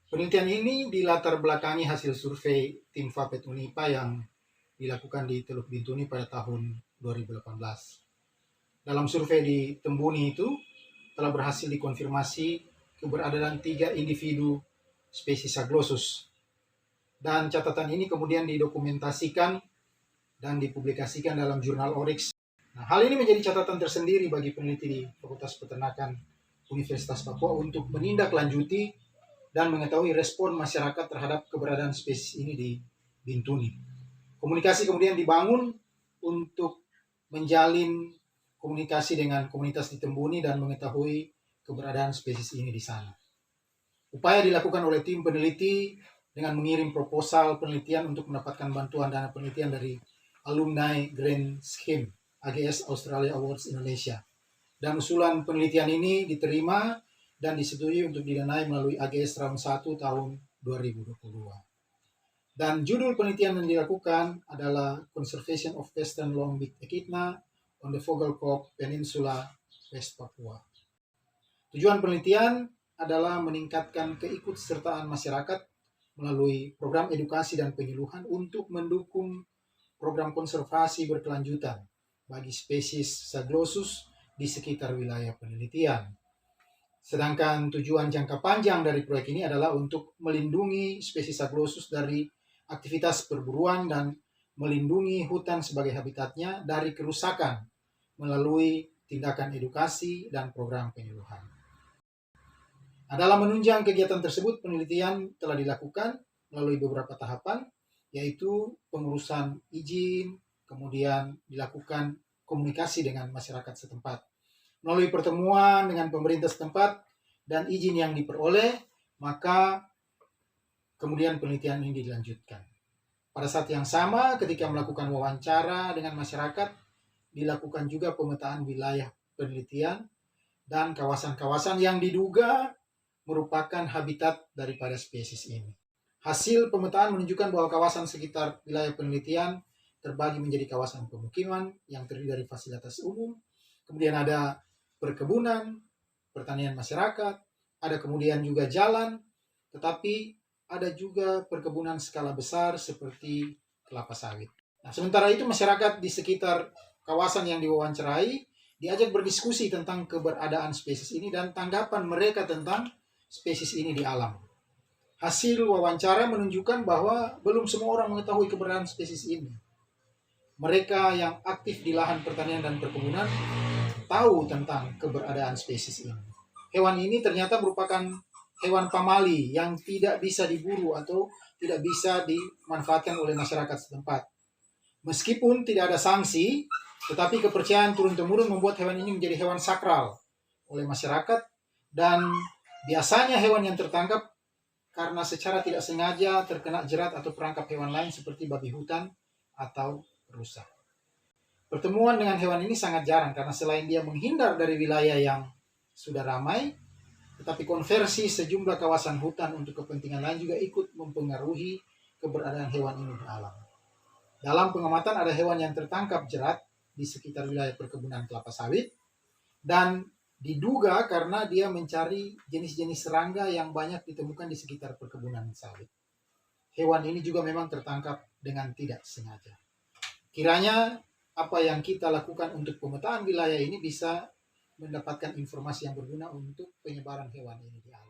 Penelitian ini dilatar belakangi hasil survei tim Fapet Unipa yang dilakukan di Teluk Bintuni pada tahun 2018. Dalam survei di Tembuni itu telah berhasil dikonfirmasi keberadaan 3 individu spesies Zaglossus. Dan catatan ini kemudian didokumentasikan dan dipublikasikan dalam jurnal Oryx. Nah, hal ini menjadi catatan tersendiri bagi peneliti di Fakultas Peternakan Universitas Papua untuk menindaklanjuti dan mengetahui respon masyarakat terhadap keberadaan spesies ini di Bintuni. Komunikasi kemudian dibangun untuk menjalin komunikasi dengan komunitas di Tembuni dan mengetahui keberadaan spesies ini di sana. Upaya dilakukan oleh tim peneliti dengan mengirim proposal penelitian untuk mendapatkan bantuan dana penelitian dari alumni Grand Scheme AGS Australia Awards Indonesia. Dan usulan penelitian ini diterima dan disetujui untuk didanai melalui AGS Round 1 tahun 2022. Dan judul penelitian yang dilakukan adalah Conservation of Western Long-beaked Echidna on the Vogelkop Peninsula, West Papua. Tujuan penelitian adalah meningkatkan keikutsertaan masyarakat melalui program edukasi dan penyuluhan untuk mendukung program konservasi berkelanjutan bagi spesies Zaglossus di sekitar wilayah penelitian. Sedangkan tujuan jangka panjang dari proyek ini adalah untuk melindungi spesies Zaglossus dari aktivitas perburuan dan melindungi hutan sebagai habitatnya dari kerusakan melalui tindakan edukasi dan program penyuluhan. Nah, dalam menunjang kegiatan tersebut, penelitian telah dilakukan melalui beberapa tahapan, yaitu pengurusan izin, kemudian dilakukan komunikasi dengan masyarakat setempat. Melalui pertemuan dengan pemerintah setempat dan izin yang diperoleh, maka kemudian penelitian ini dilanjutkan. Pada saat yang sama, ketika melakukan wawancara dengan masyarakat, dilakukan juga pemetaan wilayah penelitian dan kawasan-kawasan yang diduga merupakan habitat daripada spesies ini. Hasil pemetaan menunjukkan bahwa kawasan sekitar wilayah penelitian terbagi menjadi kawasan pemukiman yang terdiri dari fasilitas umum, kemudian ada perkebunan, pertanian masyarakat, ada kemudian juga jalan, tetapi ada juga perkebunan skala besar seperti kelapa sawit. Nah, sementara itu masyarakat di sekitar kawasan yang diwawancarai diajak berdiskusi tentang keberadaan spesies ini dan tanggapan mereka tentang spesies ini di alam. Hasil wawancara menunjukkan bahwa belum semua orang mengetahui keberadaan spesies ini. Mereka yang aktif di lahan pertanian dan perkebunan tahu tentang keberadaan spesies ini. Hewan ini ternyata merupakan hewan pamali yang tidak bisa diburu atau tidak bisa dimanfaatkan oleh masyarakat setempat. Meskipun tidak ada sanksi, tetapi kepercayaan turun-temurun membuat hewan ini menjadi hewan sakral oleh masyarakat, dan biasanya hewan yang tertangkap karena secara tidak sengaja terkena jerat atau perangkap hewan lain seperti babi hutan atau rusa. Pertemuan dengan hewan ini sangat jarang karena selain dia menghindar dari wilayah yang sudah ramai, tetapi konversi sejumlah kawasan hutan untuk kepentingan lain juga ikut mempengaruhi keberadaan hewan ini di alam. Dalam pengamatan ada hewan yang tertangkap jerat di sekitar wilayah perkebunan kelapa sawit dan diduga karena dia mencari jenis-jenis serangga yang banyak ditemukan di sekitar perkebunan sawit. Hewan ini juga memang tertangkap dengan tidak sengaja. Kiranya apa yang kita lakukan untuk pemetaan wilayah ini bisa mendapatkan informasi yang berguna untuk penyebaran hewan ini di alam.